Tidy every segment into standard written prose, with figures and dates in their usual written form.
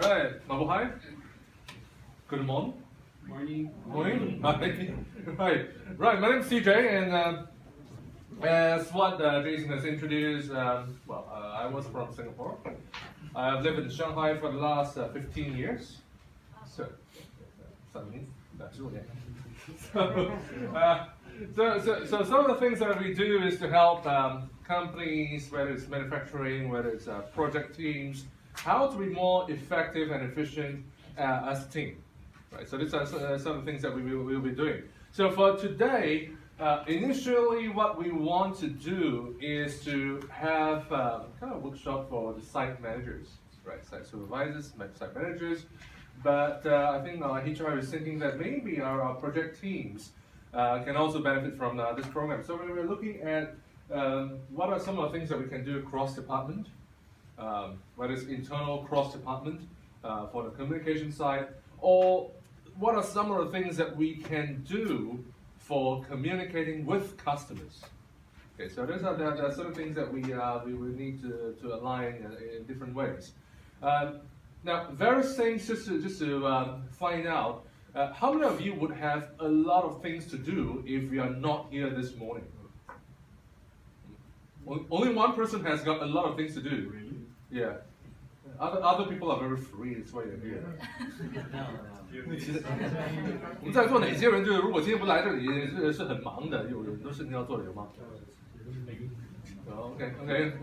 Right, Mabuhay. Good morning. Morning. Right. My name is CJ, and as what Jason has introduced, I was from Singapore. I've lived in Shanghai for the last 15 years. So some of the things that we do is to help companies, whether it's manufacturing, whether it's project teams, how to be more effective and efficient as a team. Right. So these are some of the things that we will be doing. So for today, initially what we want to do is to have kind of a workshop for the site managers, right? Site supervisors, site managers. But I think HR is thinking that maybe our project teams can also benefit from this program. So we were looking at what are some of the things that we can do cross-department, whether it's internal cross-department for the communication side, or what are some of the things that we can do for communicating with customers. Okay, so those are the sort of things that we will need to align in different ways. Now, various things just to find out, how many of you would have a lot of things to do if we are not here this morning? Only one person has got a lot of things to do. Really? Yeah. Other people are very free, that's why you're here. 我们在座哪些人就是如果今天不来这里是很忙的，有很多事情要做的，有吗？ Okay.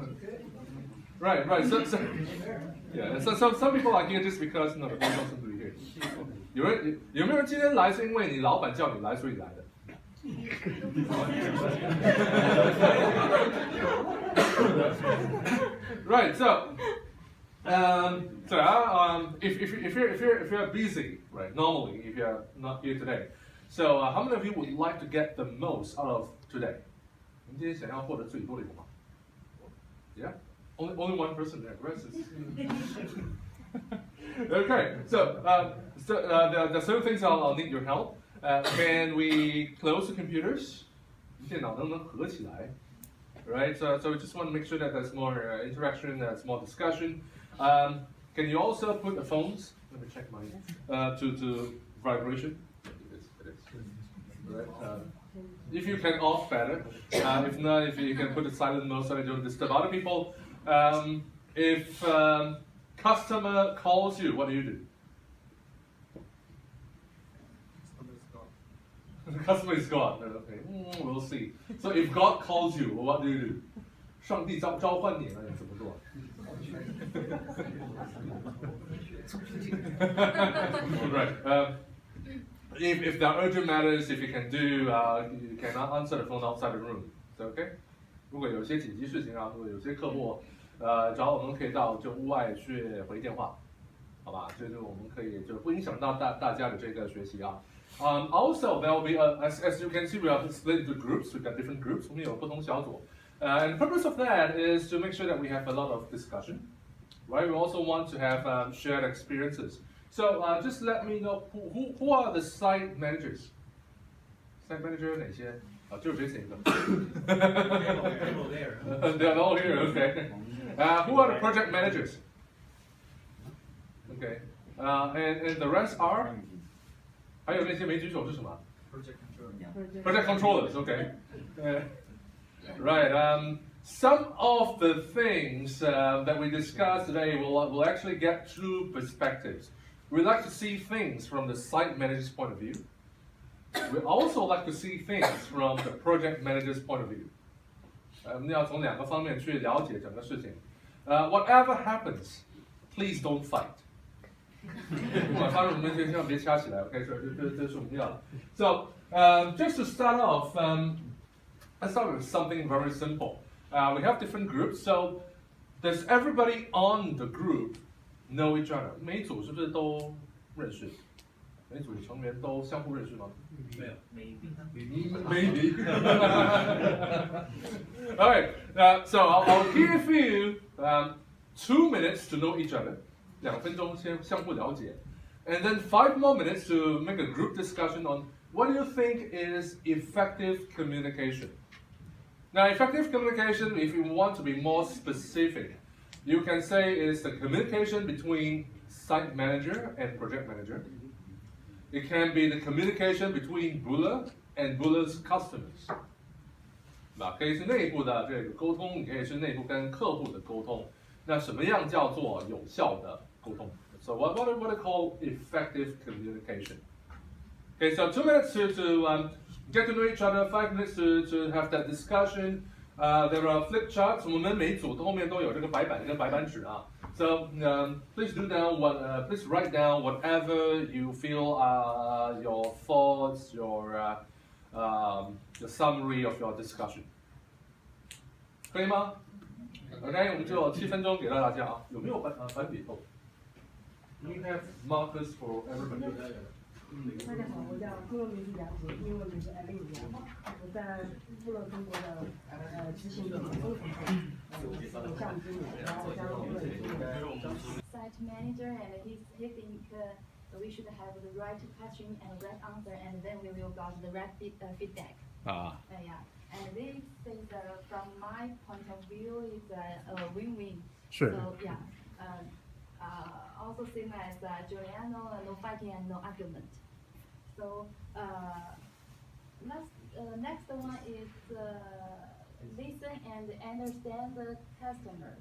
Right. So yeah. So some people are here just because no, they want to be here. 有没有人今天来是因为你老板叫你来所以来的？ Right. So. If you're busy, right? Normally, if you're not here today, so how many of you would like to get the most out of today? 你今天想要获得最多的有吗？ Yeah, only one person there. Rest is okay. So the certain things I'll need your help. Can we close the computers? 电脑能不能合起来？ Right, so we just want to make sure that there's more interaction, there's more discussion. Can you also put the phones? Let me check mine. To vibration. It is. Right. If you can off better. If not, if you can put it silent mode so that you don't disturb other people. If customer calls you, what do? The customer is God. Okay, we'll see. So if God calls you, what do? 上帝召唤你了，你怎么做？ Right. If there are urgent matters, if you can do, you can answer the phone outside the room. Is that okay? 如果有些紧急事情啊，如果有些客户找我们，可以到就屋外去回电话，好吧？就是我们可以就不影响到大家的这个学习啊。 Also, there will be, as you can see, we are split into groups. We've got different groups. 我们有不同小组。And the purpose of that is to make sure that we have a lot of discussion, right? We also want to have shared experiences. So just let me know who are the site managers. Site manager 有哪些？就Jason一个。They're all here. Okay. Who are the project managers? Okay. And the rest are. 还有那些没举手是什么 ？Project controllers, okay. Right. Some of the things that we discussed today will actually get two perspectives. We like to see things from the site manager's point of view. We also like to see things from the project manager's point of view. 我们要从两个方面去了解整个事情。Whatever happens, please don't fight. 不管发生什么事，千万别掐起来 ，OK？ 这是我们要的。So just to start off, let's start with something very simple. We have different groups, so does everybody on the group know each other? 每一组是不是都认识？每一组的成员都相互认识吗？没有 Maybe. All right. So I'll give you 2 minutes to know each other. 2分钟先相互了解 and then 5 more minutes to make a group discussion on what do you think is effective communication. Now, effective communication, if you want to be more specific, you can say is the communication between site manager and project manager. It can be the communication between Buller and Buller's customers. 那可以是内部的这个沟通，也可以是内部跟客户的沟通。那什么样叫做有效的沟通 ？So what I call effective communication? Okay, so 2 minutes to get to know each other, 5 minutes to have that discussion. There are flip charts. 我们每组后面都有这个白板跟白板纸啊。So please please write down whatever you feel your thoughts, the summary of your discussion. 可以吗 ？OK， 我们就7分钟给到大家啊。有没有粉笔头 ？We have markers for everybody. 大家好，我叫中文名字杨杰，英文名字艾琳杨，我在部落中国的执行工程部项目经理，然后加入部落经理。Site manager and he think we should have the right question and right answer, and then we will got the right feedback. Yeah, and this is from my point of view is a win-win. Sure. So yeah, also same as Giuliano, no fighting and no argument. So next one is listen and understand the customers.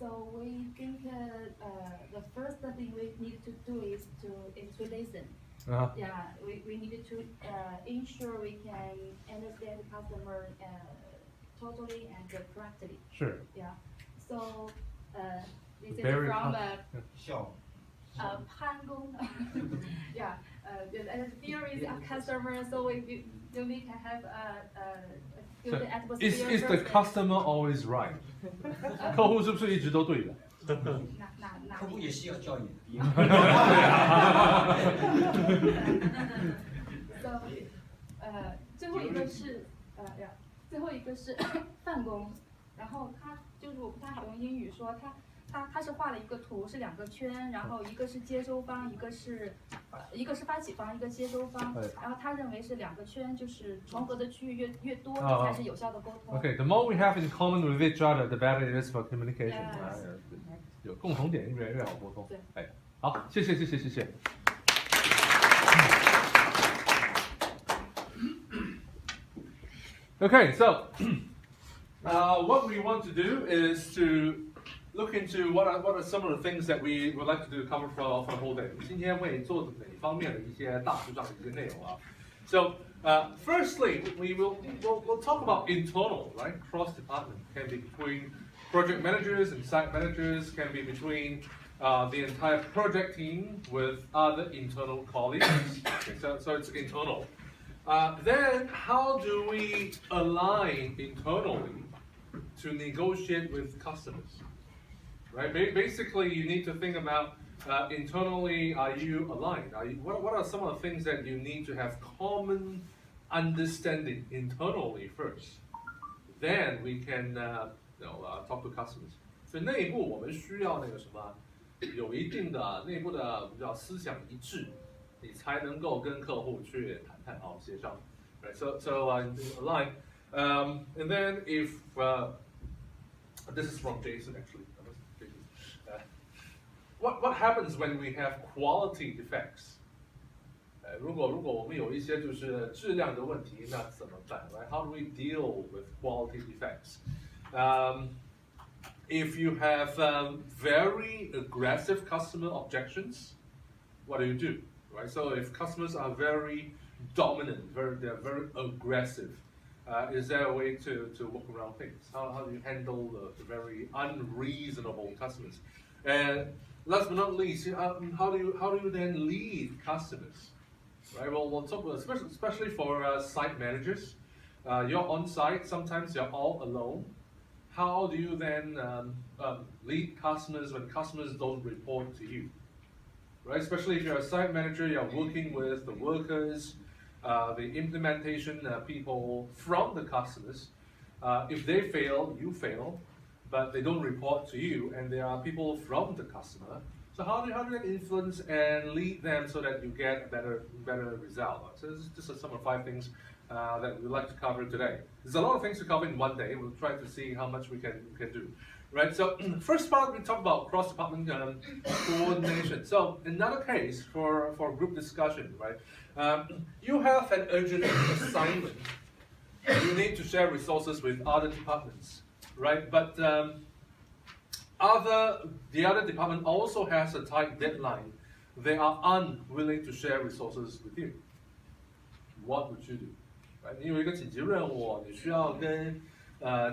So we think the first thing we need to do is to listen. Yeah, we need to ensure we can understand the customer totally and correctly. Sure. Yeah. So this is Very from Xiao. Pan Gong. Yeah. The theory is a customer, so we can have a good atmosphere. Is the first. customer always right? 客户是不是一直都对的？客户也需要教育。 So 最后一个是最后一个是范工，然后他就是我不太好用英语说他是画了一个图，是2个圈，然后一个是接收方，一个是发起方，一个接收方，然后他认为是2个圈，就是重合的区域越多，这才是有效的沟通。Okay, the more we have in common with each other, the better it is for communication. Yes. 有共同点越来越好沟通。对，哎，好，谢谢。Okay, so what we want to do is to look into what are some of the things that we would like to do cover for the whole day. 今天会做哪方面的一些大致上的一些内容啊？ So firstly, we'll talk about internal, right? Cross department can be between project managers and site managers, can be between the entire project team with other internal colleagues. Okay, so it's internal. Then how do we align internally to negotiate with customers? Right? Basically, you need to think about internally, are you aligned? What are some of the things that you need to have common understanding internally first? Then we can talk to customers. 所以内部我们需要那个什么，有一定的内部的叫思想一致，你才能够跟客户去谈判好协商。Right? So align. And then if this is from Jason actually. What happens when we have quality defects? 如果我们有一些就是质量的问题，那怎么办 ？Right? How do we deal with quality defects? If you have very aggressive customer objections, what do? Right? So if customers are very dominant, they're very aggressive, is there a way to work around things? How do you handle the very unreasonable customers? And last but not least, how do you then lead customers? Right. Well, we'll talk about especially for site managers. You're on site. Sometimes you're all alone. How do you then lead customers when customers don't report to you? Right. Especially if you're a site manager, you're working with the workers, the implementation people from the customers. If they fail, you fail. But they don't report to you, and there are people from the customer. So how do you influence and lead them so that you get a better result? So this is some of the 5 things that we'd like to cover today. There's a lot of things to cover in one day. We'll try to see how much we can do. right? So first part we talk about cross-department coordination. So another case for group discussion, right? You have an urgent assignment. You need to share resources with other departments, right? But the other department also has a tight deadline. They are unwilling to share resources with you. What would you do? Right? 你有一个紧急任务，你需要跟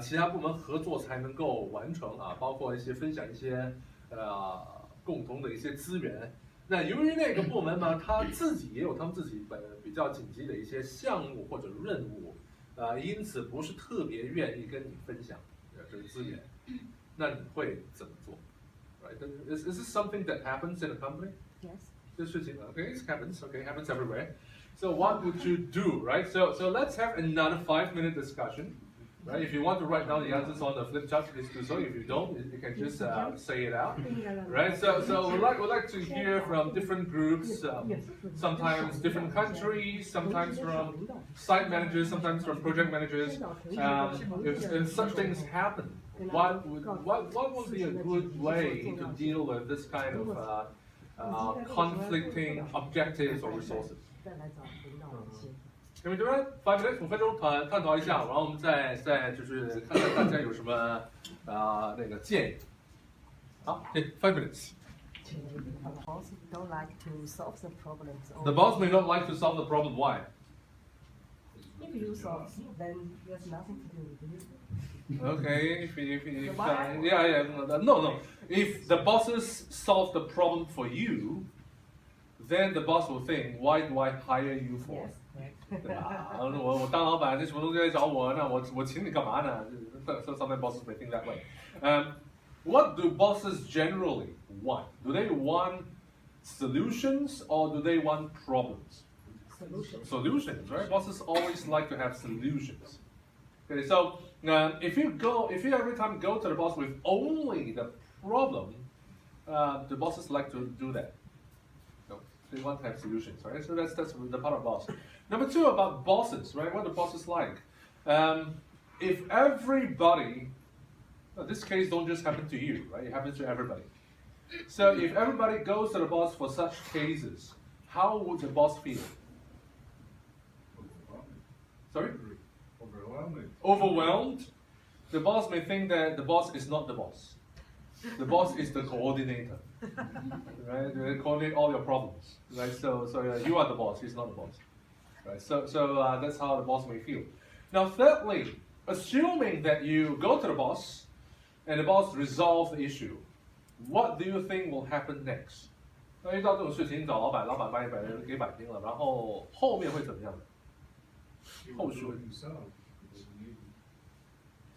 其他部门合作才能够完成啊，包括一些分享一些共同的一些资源。那由于那个部门嘛，他自己也有他们自己比较紧急的一些项目或者任务，因此不是特别愿意跟你分享这个资源。那你会怎么做 ？Right? Is this something that happens in a company? Yes. 这事情 okay, it happens. Okay, it happens everywhere. So what would you do, right? So let's have another 5-minute discussion, right? If you want to write down the answers on the flip chart, please do so. If you don't, you can just say it out, right? So we'd like to hear from different groups, sometimes different countries, sometimes from site managers, sometimes from project managers. If such things happen, what would be a good way to deal with this kind of conflicting objectives or resources? 再来找领导一些。Can we do it? 5 minutes, 5分钟探讨一下，然后我们再就是看看大家有什么那个建议。好，5 minutes. The boss don't like to solve the problems. The boss may not like to solve the problem. Why? If you solve, then there's nothing to do with you. Okay, if yeah, no. If the bosses solve the problem for you, then the boss will think, why do I hire you for? Yes. 对吧？我当老板，这什么东西来找我？那我请你干嘛呢？ So sometimes bosses may think that way. What do bosses generally want? Do they want solutions or do they want problems? Solutions, right? Bosses always like to have solutions. Okay, so if you every time go to the boss with only the problem, the bosses like to do that. No, they want to have solutions, right? So that's the part of boss. Number 2 about bosses, right? What do bosses like? If everybody, this case don't just happen to you, right? It happens to everybody. So if everybody goes to the boss for such cases, how would the boss feel? Sorry? Overwhelmed. The boss may think that the boss is not the boss. The boss is the coordinator, right? They coordinate all your problems, right? So you are the boss. He's not the boss, right? So that's how the boss may feel. Now, thirdly, assuming that you go to the boss and the boss resolves the issue, what do you think will happen next? 那遇到这种事情，找老板，老板把你给摆平了，然后后面会怎么样？后续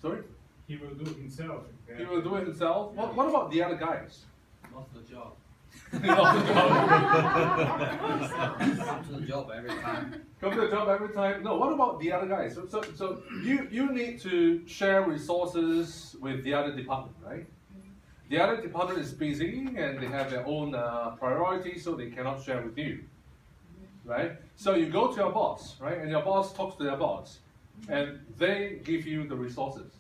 Sorry? He will do it himself. He will do it himself. What about the other guys? Lost the job. He lost the job. Come to the job every time. Come to the job every time. No, what about the other guys? So you need to share resources with the other department, right? The other department is busy and they have their own priorities, so they cannot share with you, right? So you go to your boss, right? And your boss talks to their boss, and they give you the resources.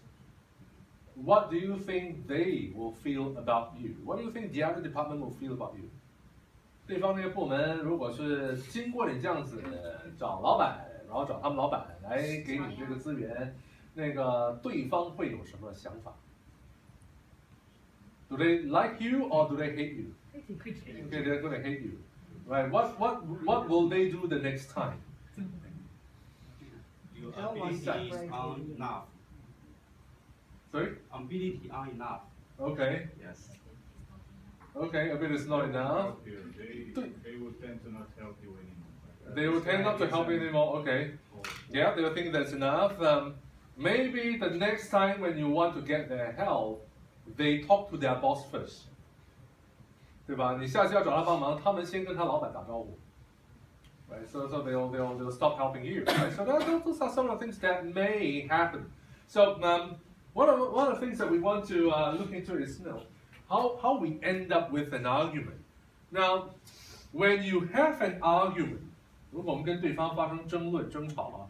What do you think they will feel about you? What do you think the other department will feel about you? 对方那个部门如果是经过你这样子找老板，然后找他们老板来给你这个资源，那个对方会有什么想法？ Do they like you or do they hate you? Okay, they're going to hate you, right? What will they do the next time? Your abilities are enough. Sorry? Ability are enough. Okay. Yes. Okay, a bit is not enough. They will tend to not help you anymore. They will tend not to help you anymore. Okay. Yeah, they will think that's enough. Maybe the next time when you want to get their help, they talk to their boss first. 对吧？你下次要找他帮忙，他们先跟他老板打招呼。Right, so they'll stop helping you. Right? So those are some of the things that may happen. So one of the things that we want to look into is how we end up with an argument. Now, when you have an argument, 如果我们跟对方发生争论、争吵啊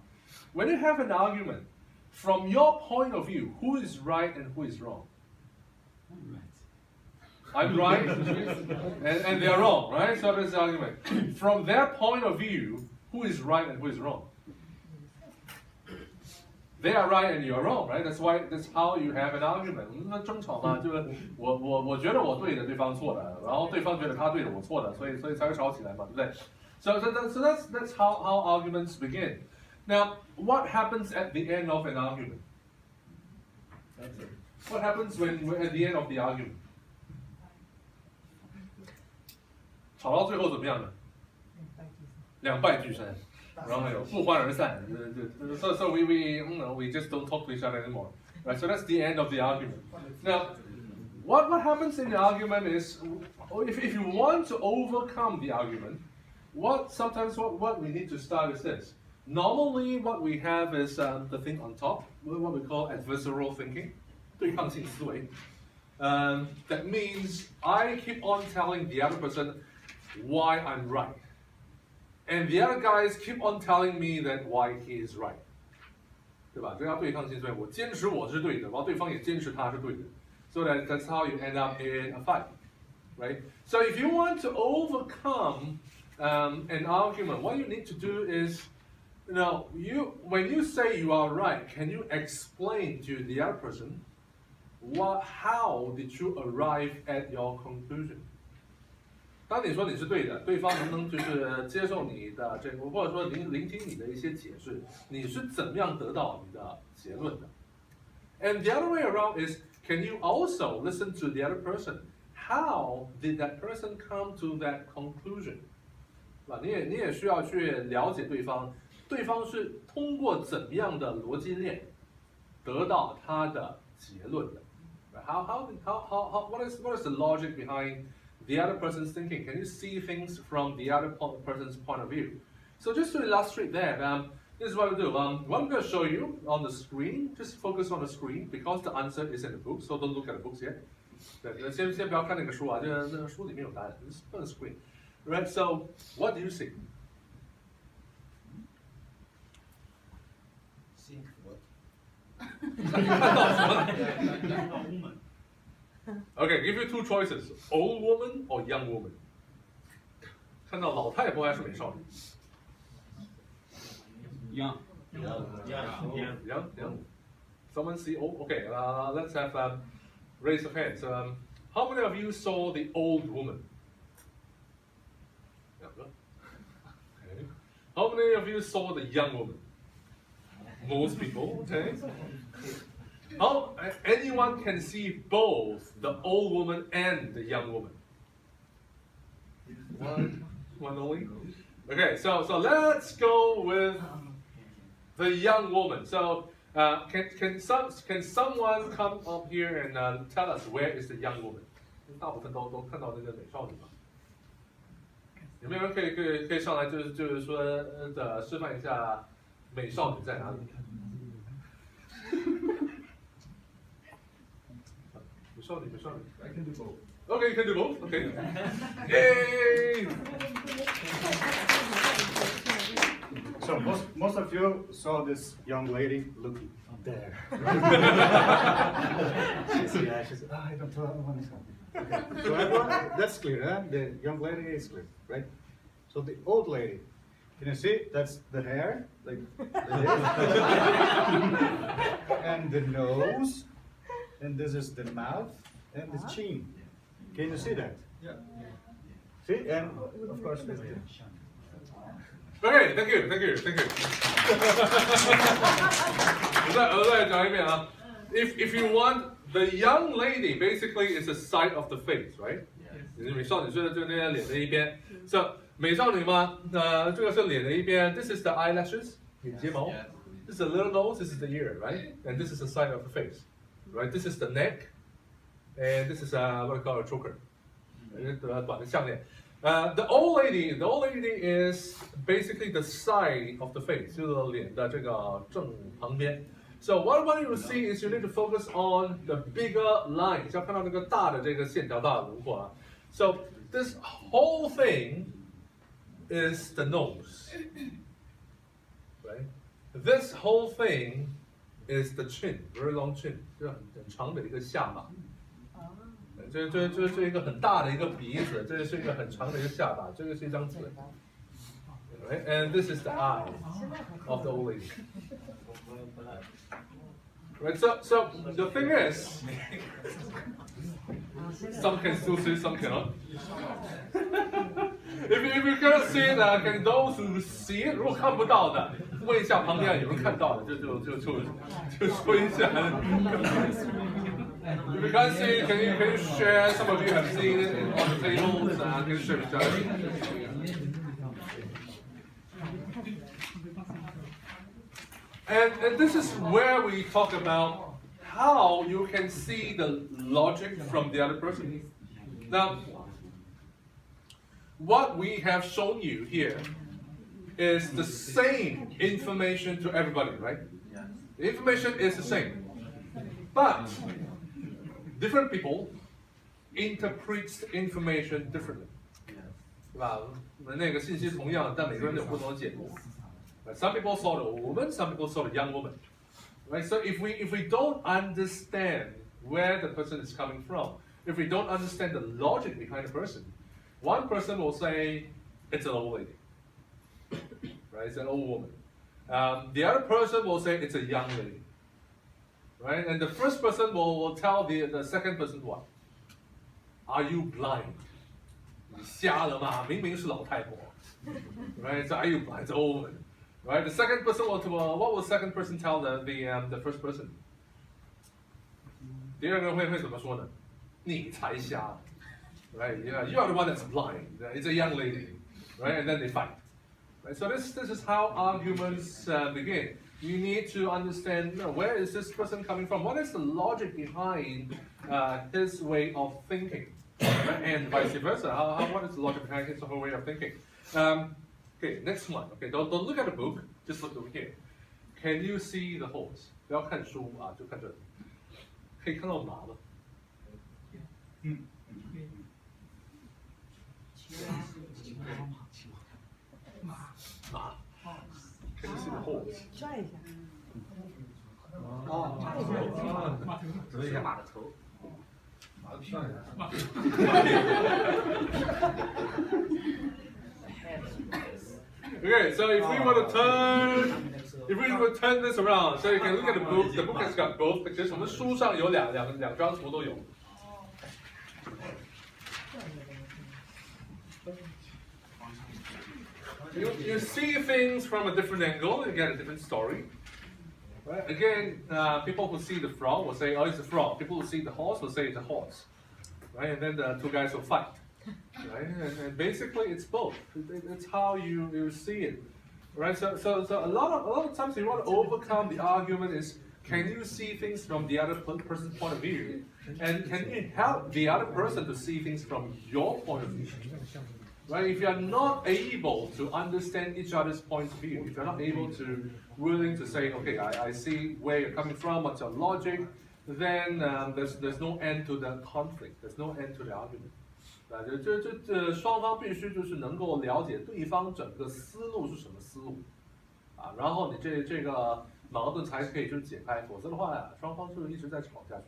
when you have an argument, from your point of view, who is right and who is wrong? I'm right, and they're wrong, right? So that's the argument. From their point of view, who is right and who is wrong? They are right and you are wrong, right? That's how you have an argument. 那争吵嘛，就是我觉得我对的，对方错的，然后对方觉得他对的，我错的，所以才会吵起来嘛，对不对？ So that's how arguments begin. Now, what happens at the end of an argument? What happens when we're at the end of the argument? 吵到最后怎么样呢？两败俱伤，然后有不欢而散。So we just don't talk to each other anymore, right? So that's the end of the argument. Now, what happens in the argument is, if you want to overcome the argument, what we need to start is this. Normally, what we have is the thing on top, what we call adversarial thinking, 对抗性思维. That means I keep on telling the other person why I'm right. And the other guys keep on telling me that why he is right. 对吧？这叫对抗性思维。我坚持我是对的，然后对方也坚持他是对的。So that's how you end up in a fight, right? So if you want to overcome an argument, what you need to do is, when you say you are right, can you explain to the other person how did you arrive at your conclusion? 当你说你是对的，对方能不能就是接受你的这个，或者说聆听你的一些解释，你是怎么样得到你的结论的 ？And the other way around is, can you also listen to the other person? How did that person come to that conclusion? 吧？你也需要去了解对方，对方是通过怎么样的逻辑链得到他的结论的 ？What is the logic behind the other person's thinking? Can you see things from the other person's point of view? So just to illustrate that, this is what we do. What I'm going to show you on the screen, just focus on the screen because the answer is in the book, so don't look at the books yet. 对，先不要看那个书啊，那个书里面有答案。Just on the screen, right? So what do you see? Think what? Okay, give you two choices: old woman or young woman. 看到老太婆还是美少女 Young. Young. Someone see old? Okay, let's have raise of hands. How many of you saw the old woman? Okay. How many of you saw the young woman? Most people. Okay. Anyone can see both the old woman and the young woman? One only? Okay, so let's go with the young woman. So can someone come up here and tell us where is the young woman? 大部分都看到那个美少女嘛。有没有人可以上来就是说示范一下美少女在哪里？美少女。I can do both. Okay, you can do both. Okay. Yay! So most of you saw this young lady looking there. She's I don't want to come. Okay. So everyone, that's clear, huh? The young lady is clear, right? So the old lady, can you see? That's the hair, like this. And the nose, and this is the mouth and the chin. Can you see that? Yeah. See, and of course the chin. Okay, thank you. 我再讲一遍啊。If you want, the young lady basically is the side of the face, right? 美少女就是那个脸的一边。So 美少女嘛，这个是脸的一边。This is the eyelashes, 眼睫毛。This is the little nose. This is the ear, right? And this is the side of the face, right? This is the neck, and this is what we call a choker. 短的项链。The old lady is basically the side of the face, 就是脸的这个正旁边。So what you see is you need to focus on the bigger lines. 要看到那个大的这个线条，大的轮廓啊。So this whole thing is the nose, right? This whole thing is the chin, very long chin, 就是很长的一个下巴。这一个很大的一个鼻子，这是一个很长的一个下巴，这个是一张嘴。Right? And this is the eye of the old lady. Right? So the thing is, some can still see, some cannot. If you cannot see it, can those who see it? 如果看不到的，问一下旁边有人看到的，就说一下。If you can't see it, can you share? Some of you have seen it on the tables. Can you share with each other? And this is where we talk about how you can see the logic from the other person. Now, what we have shown you here is the same information to everybody, right? The information is the same. But different people interpret the information differently. 对吧？那个信息同样，但每个人有不同的解读。Some people saw the old woman, some people saw the young woman. Right? So if we don't understand where the person is coming from, if we don't understand the logic behind the person, one person will say it's an old lady, right? It's an old woman. The other person will say it's a young lady, right? And the first person will tell the second person what? Are you blind? 你瞎了吗？明明是老太婆 right? So are you blind? It's an old woman. Right? The second person will what will the second person tell the first person? 第二个人会怎么说呢？你才瞎 right? Yeah, you are the one that's blind. It's a young lady, right? And then they fight. Right? So this is how arguments begin. You need to understand, where is this person coming from? What is the logic behind his way of thinking? Right? And vice versa. What is the logic behind his or her way of thinking? Okay, next one. Okay, don't look at the book. Just look over here. Can you see the holes? 不要看书啊，就看这里。可以看到马吗？马。Can you see the holes? 转一下。折一下马的头。 Okay, so if we were to turn this around, so you can look at the book. The book has got both pictures. 我们书上有两张图都有。You see things from a different angle, you get a different story. Right? Again, people who see the frog will say, "Oh, it's a frog." People who see the horse will say it's a horse. Right? And then the two guys will fight. Right? And basically, it's both. It's how you see it. Right? So a lot of times you want to overcome the argument is, can you see things from the other person's point of view, and can you help the other person to see things from your point of view? Right? If you are not able to understand each other's point of view, if you're not able to willing to say, okay, I see where you're coming from, what's your logic, then there's no end to the conflict. There's no end to the argument. 双方必须就是能够了解对方整个思路是什么思路，然后你这个矛盾才可以就是解开，否则的话双方就一直在吵下去。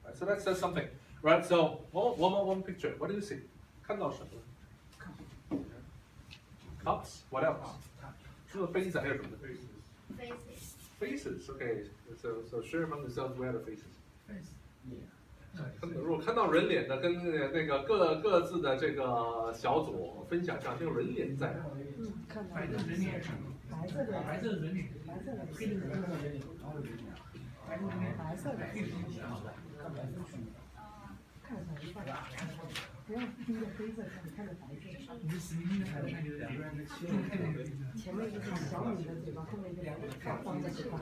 Right? So that says something, right? So one picture. What do you see? 看到什么 ？Cups. What else? 除了杯子还有什么 Faces.？Faces. Okay. So share among yourselves where are the faces. 如果看到人脸的，跟那个各自的这个小组分享一下，这个人脸在哪？看到白的人脸，白色的，白色的人脸，白色的，黑的人脸，白色的，黑的人脸，看出来一半，不要盯着黑色看，看着白色。你是实力的才能看见的，前面一个小米的嘴巴，后面一个方的嘴巴。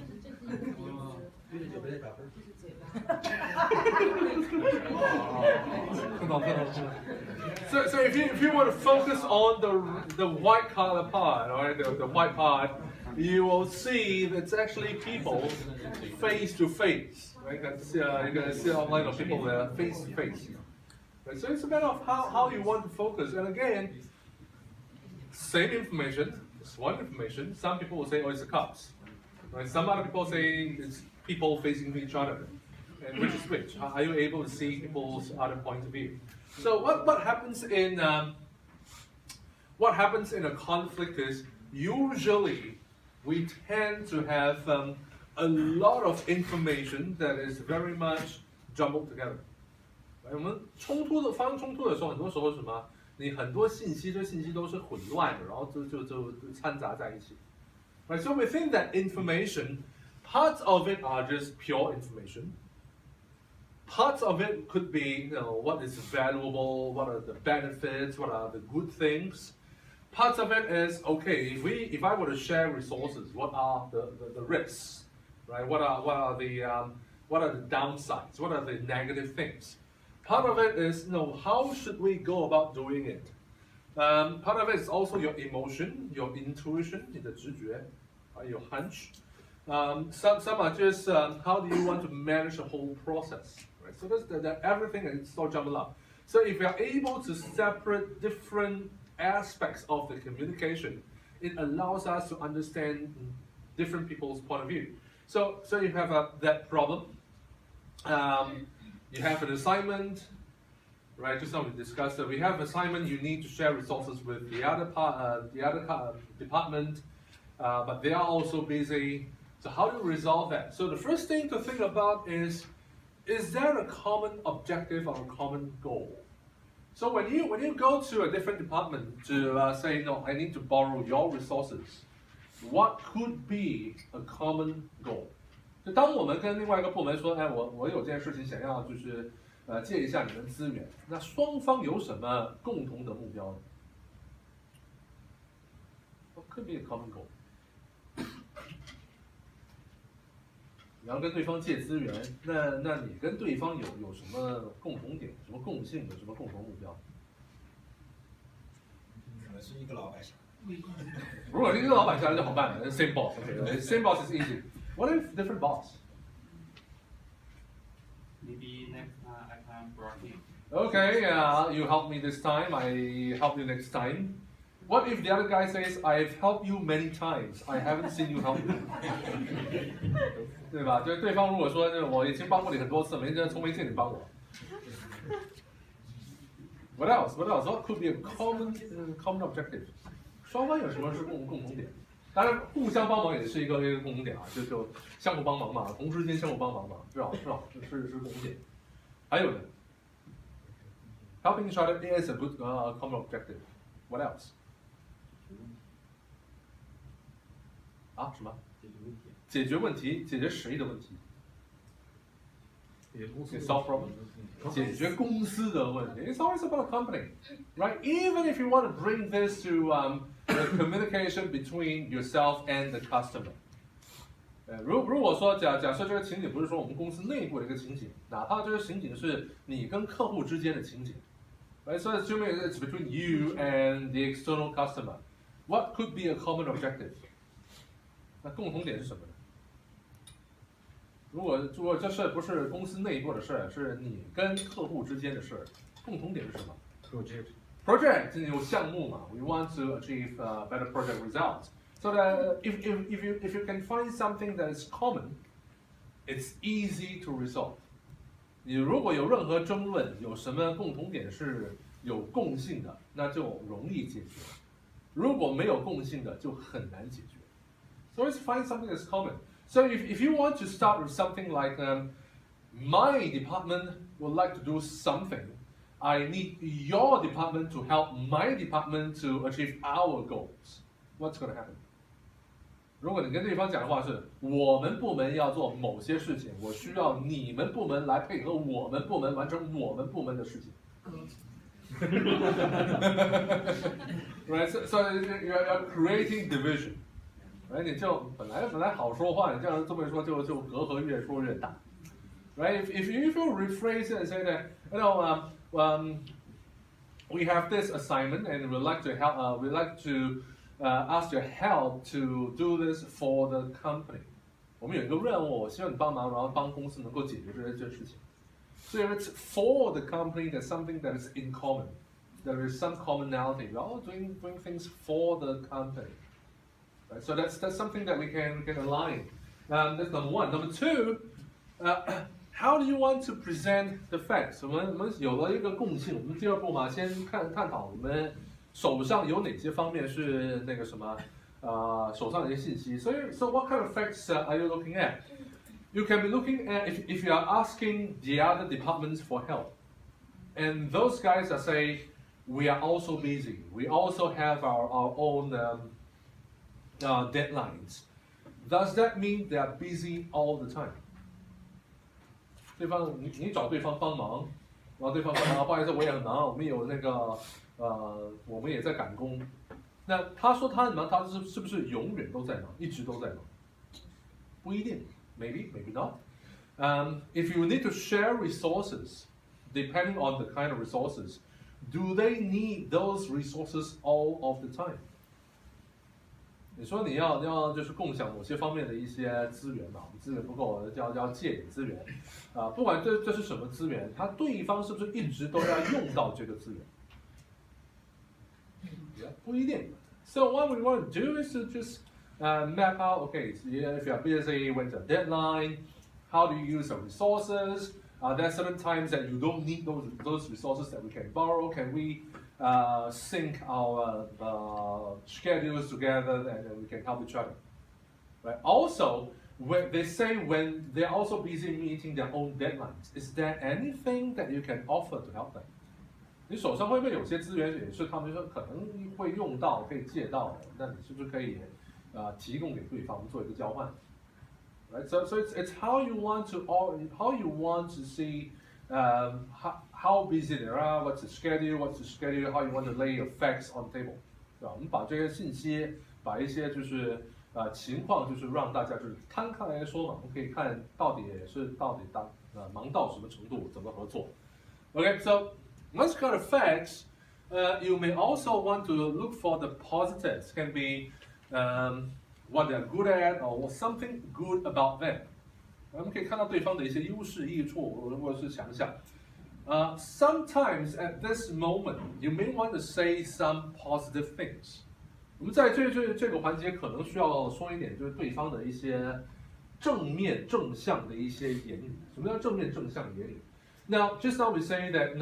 So if you want to focus on the white color part, right, the white part, you will see that's actually people face to face. Right, you can see online of people face to face. Right? So it's a matter of how you want to focus. And again, same information, it's one information. Some people will say, oh, it's the cups. Right? Some other people say it's people facing each other. And which? Are you able to see people's other point of view? So what happens in a conflict is usually we tend to have a lot of information that is very much jumbled together. 我们发生冲突的时候，很多时候是什么？你很多信息，这信息都是混乱的，然后就掺杂在一起。Right, so within that information, parts of it are just pure information. Parts of it could be, what is valuable, what are the benefits, what are the good things. Parts of it is, okay, if I were to share resources, what are the risks, right? What are the downsides? What are the negative things? Part of it is, how should we go about doing it? Part of it is also your emotion, your intuition, 你的直觉, your hunch. Some are just how do you want to manage the whole process, right? So that's everything is so jumbled up. So if you are able to separate different aspects of the communication, it allows us to understand different people's point of view. So you have that problem. You have an assignment, right? Just now we discussed that we have assignment. You need to share resources with the other department, but they are also busy. So how do you resolve that? So the first thing to think about is there a common objective or a common goal? So when you go to a different department to say, no, I need to borrow your resources, what could be a common goal? 就当我们跟另外一个部门说，哎，我有件事情想要就是借一下你们资源，那双方有什么共同的目标呢？ What could be a common goal? 你要跟对方借资源，那你跟对方有什么共同点、什么共性、有什么共同目标？可能是一个老板想。如果是一个老板下来就好办了 ，same boss， same boss is easy. What if different boss? Maybe next time I can brought him. Okay, you help me this time. I help you next time. What if the other guy says, I've helped you many times, I haven't seen you help me? 对吧？就是对方如果说我已经帮过你很多次，从没见你帮我。What else? What else? What could be a common objective? 双方有什么是共同点？当然，互相帮忙也是一个共同点啊，就相互帮忙嘛，同事间相互帮忙嘛，是共同点。还有呢 ，helping each other is a good common objective. What else? 啊，什么？解决问题，解决谁的问题？ solve problem. 解决公司的问题。It's always about a company, right? Even if you want to bring this to the communication between yourself and the customer. 如果说假设这个情景不是说我们公司内部的一个情景，哪怕这个情景是你跟客户之间的情景 ，right? So assuming it's between you and the external customer, what could be a common objective? 那共同点是什么呢？ 如果这事不是公司内部的事，是你跟客户之间的事，共同点是什么 ？Project 有项目嘛 ？We want to achieve better project results. So that if you can find something that is common, it's easy to resolve. 你如果有任何争论，有什么共同点是有共性的，那就容易解决；如果没有共性的，就很难解决。So let's find something that's common. So if you want to start with something like my department would like to do something, I need your department to help my department to achieve our goals. What's going to happen? 如果你跟对方讲的话是，我们部门要做某些事情，我需要你们部门来配合我们部门完成我们部门的事情。Right, so you're creating division. Right, 你就本来好说话，你这样这么说就隔阂越说越大。Right, if you rephrase it and say that, we have this assignment and we'd like to help. We'd like to ask your help to do this for the company. 我们有一个任务，我希望你帮忙，然后帮公司能够解决这些事情。So if it's for the company, there's something that is in common. There is some commonality. We're all doing things for the company. Right? So that's something that we can align. That's number one. Number two, how do you want to present the facts？我们有了一个共性，我们第二步嘛，先探讨我们手上有哪些方面是那个什么，手上的一些信息。So what kind of facts are you looking at? You can be looking at if you are asking the other departments for help, and those guys are saying we are also busy. We also have our own deadlines. Does that mean they are busy all the time? 对方你找对方帮忙，然后对方说不好意思，我也很忙，我们有那个我们也在赶工。那他说他很忙，他是不是永远都在忙，一直都在忙？不一定 ，maybe not. If you need to share resources, depending on the kind of resources, do they need those resources all of the time? 你说你要就是共享某些方面的一些资源嘛，资源不够要借点资源，不管这是什么资源，他对方是不是一直都要用到这个资源？不一定。So what we want to do is to just map out, okay, so if you're busy, when's the deadline? How do you use the resources? There are certain times that you don't need those resources that we can borrow. Can we sync our schedules together and then we can help each other? Right. Also, when they're also busy meeting their own deadlines, is there anything that you can offer to help them? 你手上会不会有些资源也是他们说可能会用到、可以借到的？那你是不是可以提供给对方做一个交换 ？Right. So it's how you want to see how busy they are, what's the schedule, how you want to lay your facts on the table. 对吧？我们把这些信息，把一些就是情况，就是让大家就是摊开来说嘛，我们可以看到底忙到什么程度，怎么合作。Okay, so once you got the facts, you may also want to look for the positives. Can be what they're good at or something good about them. 我们可以看到对方的一些优势、益处或者是强项。Sometimes at this moment, you may want to say some positive things. 我们在这个环节可能需要说一点，就是对方的一些正面、正向的一些言语。什么叫正面、正向的言语 ？Now, just now we say that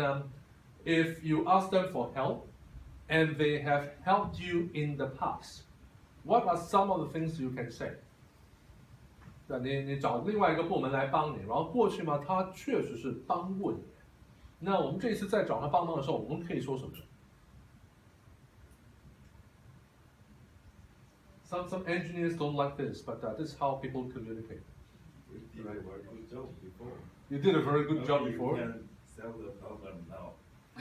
if you ask them for help and they have helped you in the past, what are some of the things you can say? 你找另外一个部门来帮你，然后过去嘛，他确实是帮过你。那我们这一次再找他帮忙的时候，我们可以说什么？ Some engineers don't like this, but this is how people communicate. We did a very good job before. You did a very good job You before. can solve the problem now.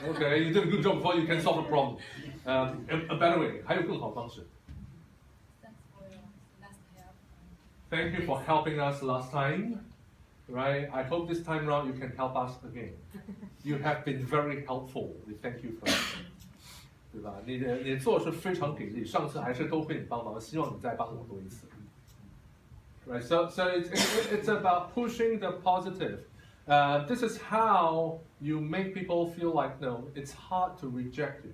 Okay, you did a good job before. You can solve the problem. A better way. 还有更好的方式。 Thanks for your last help. Thank you for helping us last time. Right? I hope this time around you can help us again. You have been very helpful. We thank you for that. 对吧？你做是非常给力，上次还是多亏你帮忙，希望你再帮我多一次。Right, so it's about pushing the positive. This is how you make people feel like no, it's hard to reject you.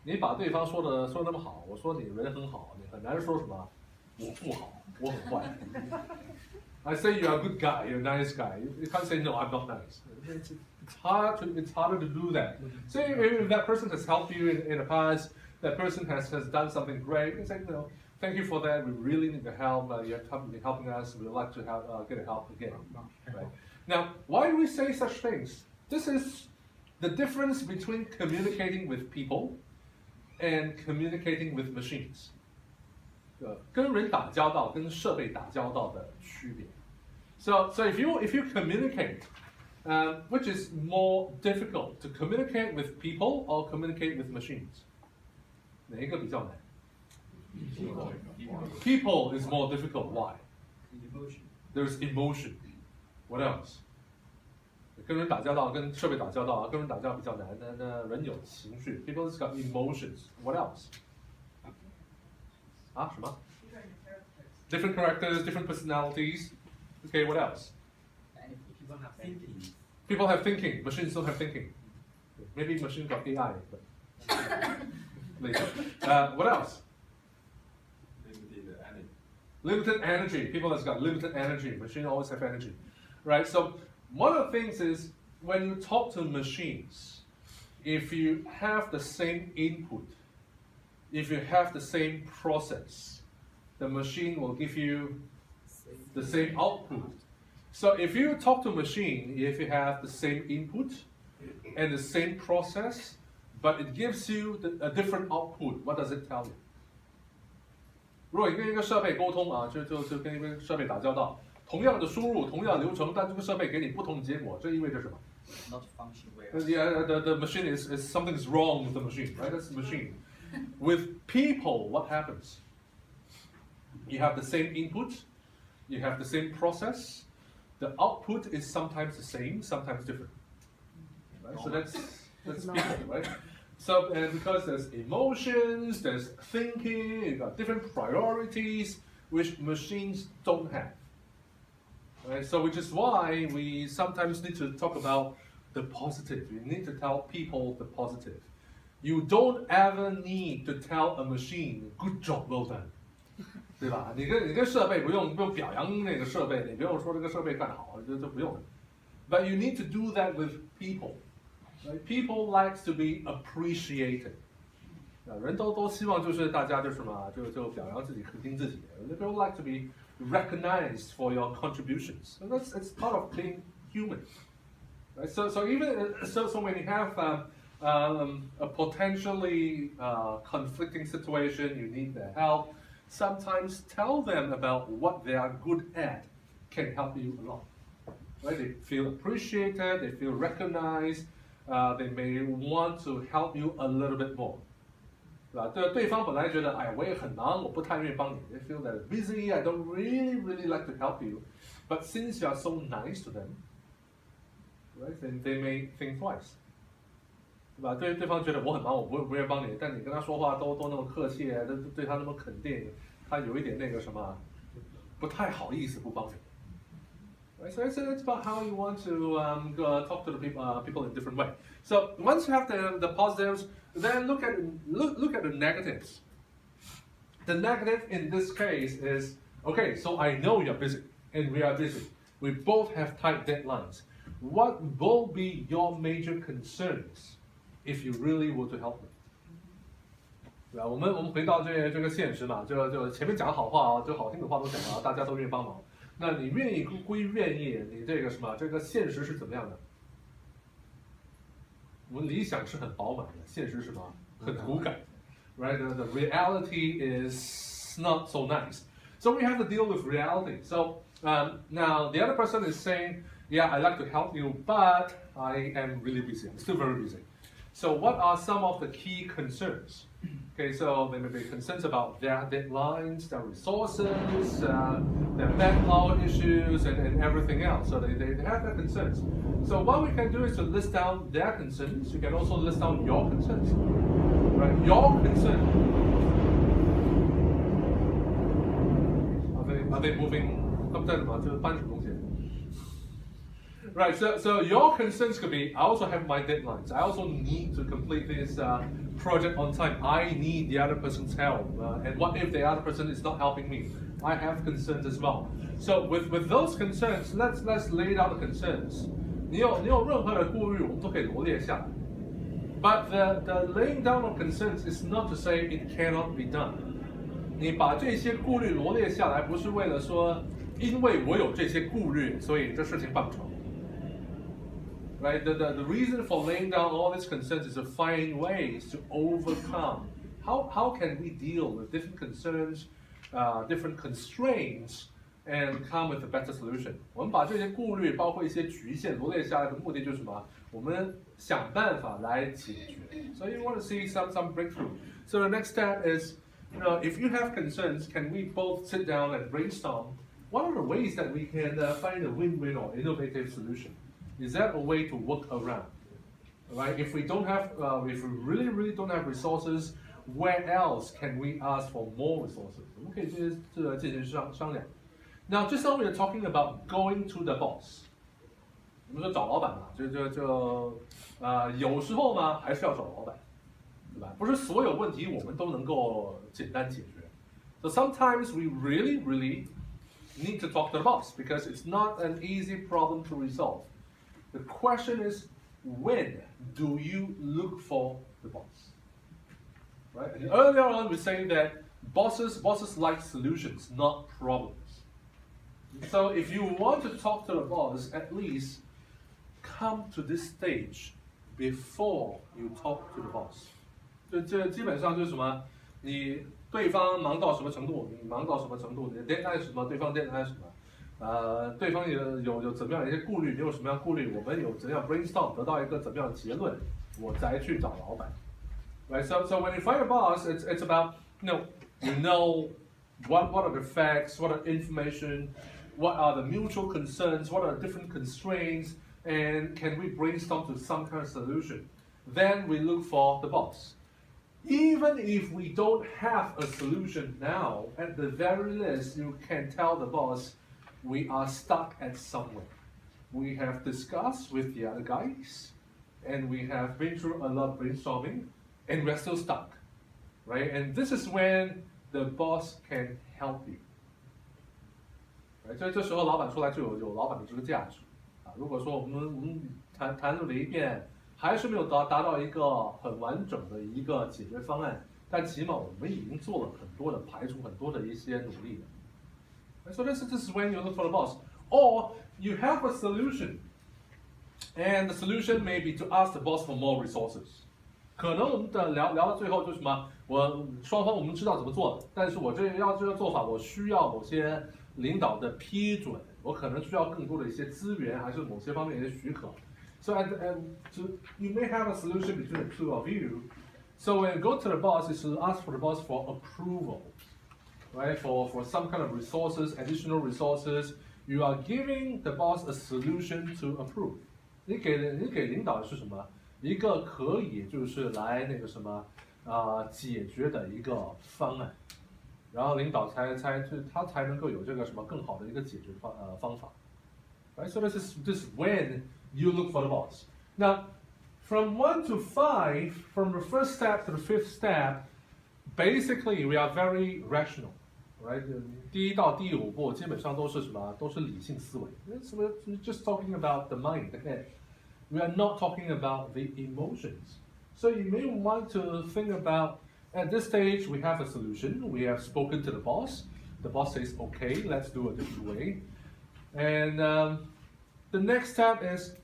你把对方说那么好，我说你人很好，你很难说什么我不好，我很坏。I say you're a good guy, you're a nice guy. You can't say no, I'm not nice. It's harder to do that. So if that person has helped you in the past, that person has done something great, you can say no, thank you for that. We really need the help. You have been helping us. We'd like to get help again. Right? Now, why do we say such things? This is the difference between communicating with people and communicating with machines. 跟人打交道跟设备打交道的区别。So if you communicate, which is more difficult, to communicate with people or communicate with machines? 哪一个比较难 ？People is more difficult. Why? There's emotion. What else? 跟人打交道，跟设备打交道，跟人打交道比较难。那人有情绪 ，People's got emotions. What else? 什么 ？Different characters, different personalities. Okay, what else? People have thinking. People have thinking. Machines don't have thinking. Maybe machines got AI, but later. What else? Limited energy. Limited energy. People has got limited energy. Machine always have energy, right? So one of the things is when you talk to machines, if you have the same input, if you have the same process, the machine will give you the same output. So if you talk to a machine, if you have the same input and the same process, but it gives you a different output, what does it tell you? 如果你跟一个设备沟通啊，就跟一个设备打交道，同样的输入，同样的流程，但这个设备给你不同的结果，这意味着什么？ Not function well. The machine is something's wrong with the machine, right? That's the machine. With people, what happens? You have the same input, you have the same process. The output is sometimes the same, sometimes different. Right? So that's people, right? So and because there's emotions, there's thinking, you got different priorities which machines don't have. Right? So which is why we sometimes need to talk about the positive. You need to tell people the positive. You don't ever need to tell a machine, good job, well done. 对吧？你跟设备不用表扬那个设备，你不用说这个设备干好，这不用。But you need to do that with people. Right? People like to be appreciated. 人都希望就是大家就是嘛，就表扬自己，肯定自己。People like to be recognized for your contributions. So it's part of being human. Right? So even so when you have a potentially conflicting situation, you need their help. Sometimes tell them about what they are good at can help you a lot. Right? They feel appreciated, they feel recognized, they may want to help you a little bit more. 对吧？对方本来觉得，哎，我也很忙，我不太愿意帮你。They feel that busy, I don't really like to help you. But since you are so nice to them, right? Then they may think twice. 对吧？对方觉得我很忙，我不愿意帮你，但你跟他说话都那么客气，都对他那么肯定，他有一点那个什么，不太好意思不帮你。Right? So it's about how you want to talk to the people in a different way. So once you have the positives, then look at the negatives. The negative in this case is, okay, so I know you're busy, and we are busy. We both have tight deadlines. What will be your major concerns if you really were to help me? 对吧？我们回到这个现实嘛，就前面讲的好话啊，就好听的话都讲了，大家都愿意帮忙。那你愿意归愿意，你这个什么，这个现实是怎么样的？我们理想是很饱满的，现实是什么？很骨感。Right? The reality is not so nice. So we have to deal with reality. So now the other person is saying, yeah, I'd like to help you, but I am really busy. I'm still very busy. So what are some of the key concerns? Okay, so there may be concerns about their deadlines, their resources, their manpower issues, and everything else. So they have their concerns. So what we can do is to list down their concerns. You can also list down your concerns. Right? Your concern. Are they moving? Right, so your concerns could be, I also have my deadlines. I also need to complete this project on time. I need the other person's help. And what if the other person is not helping me? I have concerns as well. So with those concerns, let's lay out the concerns. 你有任何的顾虑，我们都可以罗列下来。But the laying down of concerns is not to say it cannot be done. 你把这些顾虑罗列下来，不是为了说，因为我有这些顾虑，所以这事情办不成。Right? The reason for laying down all these concerns is to find ways to overcome. How can we deal with different concerns, different constraints, and come with a better solution? 我们把这些顾虑，包括一些局限罗列下来的目的就是什么？我们想办法来解决。So you want to see some breakthrough. So the next step is, if you have concerns, can we both sit down and brainstorm? What are the ways that we can find a win-win or innovative solution? Is that a way to work around? Right? If we don't have, if we really don't have resources, where else can we ask for more resources? 我们可以进行商量。Now, just now we are talking about going to the boss. 我们说找老板嘛，有时候呢还是要找老板，对吧？不是所有问题我们都能够简单解决。So sometimes we really need to talk to the boss because it's not an easy problem to resolve. The question is, when do you look for the boss? Right? And earlier on, we say that bosses like solutions, not problems. So if you want to talk to the boss, at least come to this stage before you talk to the boss. 这基本上就是什么？你对方忙到什么程度，你忙到什么程度，你的 deadline 是什么，对方 deadline 是什么？对方有怎么样的一些顾虑，你有什么样的顾虑？我们有怎样 brainstorm 得到一个怎么样的结论，我再去找老板。Right? So when you find a boss, it's about you know what are the facts, what are information, what are the mutual concerns, what are the different constraints, and can we brainstorm to some kind of solution? Then we look for the boss. Even if we don't have a solution now, at the very least, you can tell the boss we are stuck at somewhere. We have discussed with the other guys, and we have been through a lot of brainstorming, and we're still stuck, right? And this is when the boss can help you. Right? 所以这时候老板出来就有老板的这个价值啊。如果说我们谈论了一遍，还是没有达到一个很完整的一个解决方案，但起码我们已经做了很多的排除很多的一些努力了。So this is when you look for the boss, or you have a solution, and the solution may be to ask the boss for more resources. 可能我们的聊到最后就是什么，双方我们知道怎么做，但是我这个做法，我需要某些领导的批准，我可能需要更多的一些资源，还是某些方面的一些许可。So so you may have a solution between the two of you. So when you go to the boss, you should ask for the boss for approval, right? For some kind of resources, additional resources, you are giving the boss a solution to approve. 你给领导的是什么？一个可以就是来解决的一个方案，然后领导他才能够有这个什么更好的一个解决方法。Right? So this is when you look for the boss. Now, from 1 to 5, from the first step to the fifth step, basically we are very rational, right? 第一到第五步基本上都是什么？都是理性思维。We're just talking about the mind, the head. We are not talking about the emotions. So you may want to think about, at this stage we have a solution. We have spoken to the boss. The boss says, okay, let's do it this way. And the next step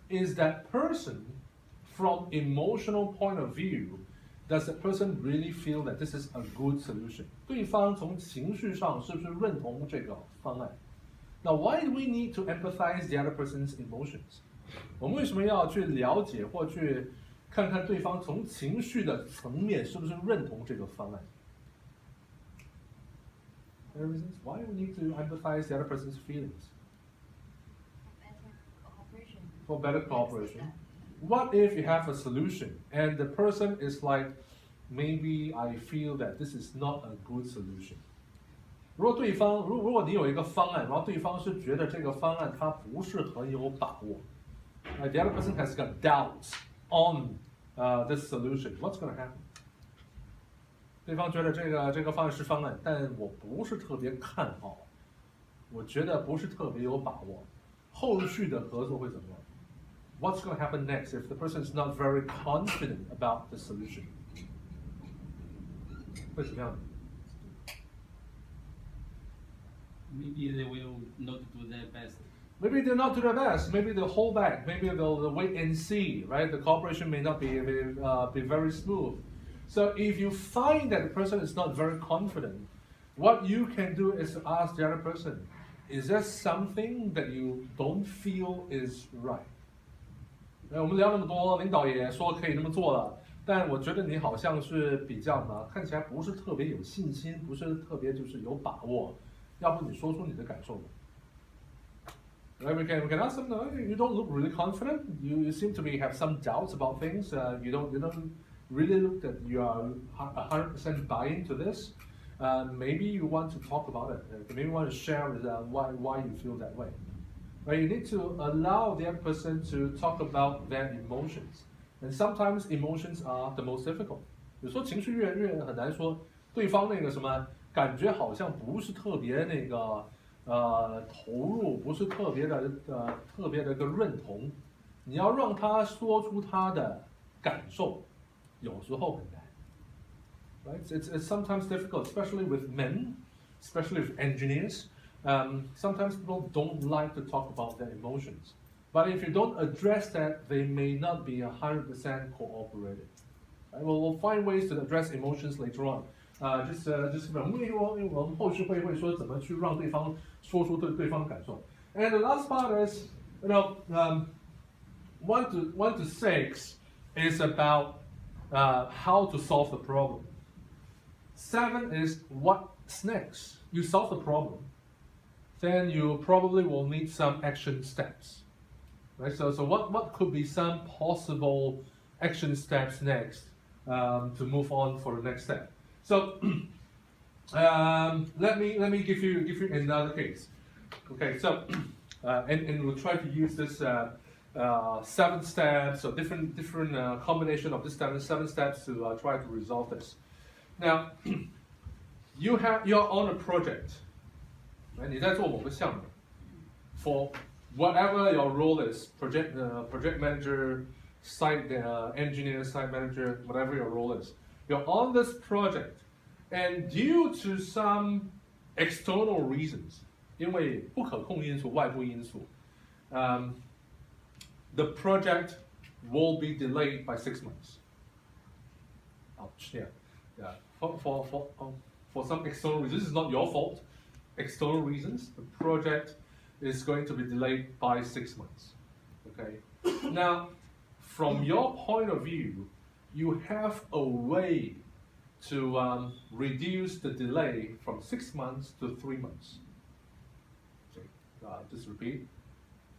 is that person, from emotional point of view, does the person really feel that this is a good solution? 对方从情绪上是不是认同这个方案？ Now, why do we need to empathize the other person's emotions? 我们为什么要去了解或去看看对方从情绪的层面是不是认同这个方案？ There are reasons why we need to empathize the other person's feelings. For better cooperation. What if you have a solution and the person is like, maybe I feel that this is not a good solution. 如果你有一个方案，然后对方是觉得这个方案它不是很有把握， the other person has got doubts on this solution. What's going to happen? 对方觉得这个方案是方案，但我不是特别看好，我觉得不是特别有把握，后续的合作会怎么样？ What's going to happen next if the person is not very confident about the solution? 会怎么样？ Maybe they will not do their best. Maybe they'll not do their best. Maybe they'll hold back. Maybe they'll wait and see. Right? The cooperation may not be very smooth. So if you find that the person is not very confident, what you can do is to ask the other person, is there something that you don't feel is right? 我们聊那么多，领导也说可以那么做了，但我觉得你好像是比较什么，看起来不是特别有信心，不是特别就是有把握，要不你说出你的感受吧。Right, we can ask them, no, you don't look really confident. You seem to have some doubts about things. You don't really look that you are 100% buy into this. Maybe you want to talk about it. Maybe you want to share with why you feel that way. Right, you need to allow the other person to talk about their emotions. And sometimes emotions are the most difficult. 有时候情绪越很难说，对方那个什么感觉好像不是特别投入，不是特别的个认同，你要让他说出他的感受，有时候很难。Right? It's sometimes difficult, especially with men, especially with engineers. Sometimes people don't like to talk about their emotions. But if you don't address that, they may not be 100% cooperative. Right? We'll find ways to address emotions later on. Just 因为我们后续会说怎么去让对方说出对方感受。And the last part is, 1 to 6 is about how to solve the problem. 7 is what's next. You solve the problem, then you probably will need some action steps. Right? So what could be some possible action steps next to move on for the next step? So let me give you another case. Okay, so and we'll try to use this 7 steps or different combination of this 7 steps to try to resolve this. Now, you're on a project, right? 你在做某个项目 for whatever your role is, project manager, site engineer, site manager, whatever your role is. You're on this project, and due to some external reasons, 因为不可控因素、外部因素, the project will be delayed by 6 months. Ouch, yeah. For some external reasons, this is not your fault. External reasons, the project is going to be delayed by 6 months. Okay. Now, from your point of view, you have a way to reduce the delay from 6 months to 3 months. Okay. Just repeat.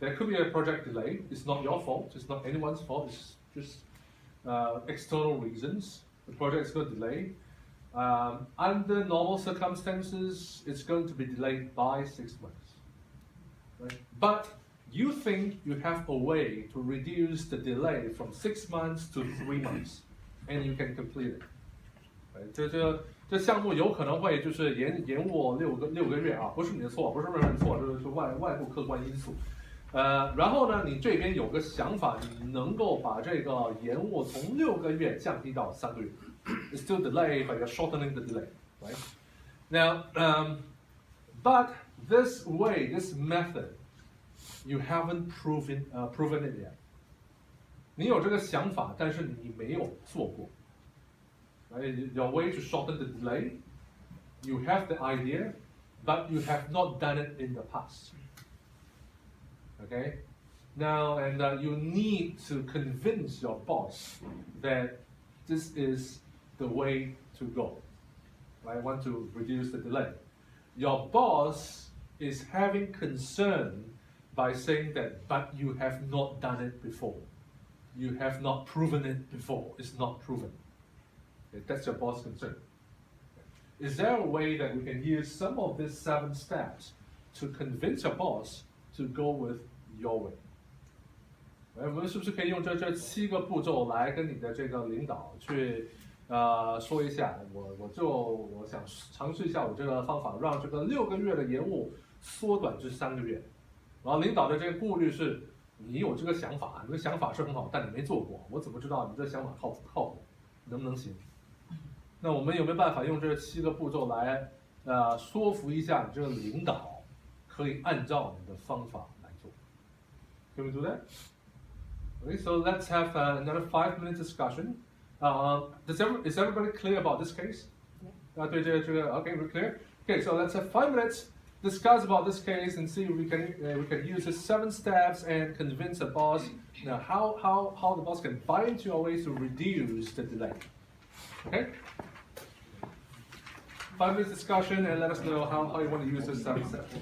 There could be a project delay. It's not your fault. It's not anyone's fault. It's just external reasons. The project is going to delay. Under normal circumstances, it's going to be delayed by 6 months. Right? But you think you have a way to reduce the delay from 6 months to 3 months, and you can complete it. Right? 这项目有可能会就是延误六个月啊，不是你的错，不是任何人的错，就是外部客观因素。然后呢，你这边有个想法，你能够把这个延误从6个月降低到3个月。It's still delayed, but you're shortening the delay, right? Now, but this way, this method, you haven't proven it yet. 你有这个想法，但是你没有做过。Right? Your way to shorten the delay, you have the idea, but you have not done it in the past. Okay? Now, and you need to convince your boss that this is the way to go. I want to reduce the delay. Your boss is having concern by saying that, but you have not done it before. You have not proven it before. It's not proven. Okay, that's your boss' concern. Is there a way that we can use some of these 7 steps to convince your boss to go with your way? 我们是不是可以用这7个步骤来跟你的这个领导去说一下？我想尝试一下我这个方法，让这个6个月的延误缩短至3个月。然后领导的这个顾虑是，你有这个想法，你的想法是很好，但你没做过，我怎么知道你这想法靠谱，能不能行？那我们有没有办法用这7个步骤来说服一下你这个领导，可以按照你的方法来做？ Can we do that? Okay, so let's have another 5-minute discussion. Is everybody clear about this case? Yeah. Okay, we're clear. Okay, so let's have 5 minutes, discuss about this case, and see if we can use the 7 steps and convince the boss. How the boss can buy into your ways to reduce the delay. Okay. 5 minutes discussion, and let us know how you want to use this 7 steps.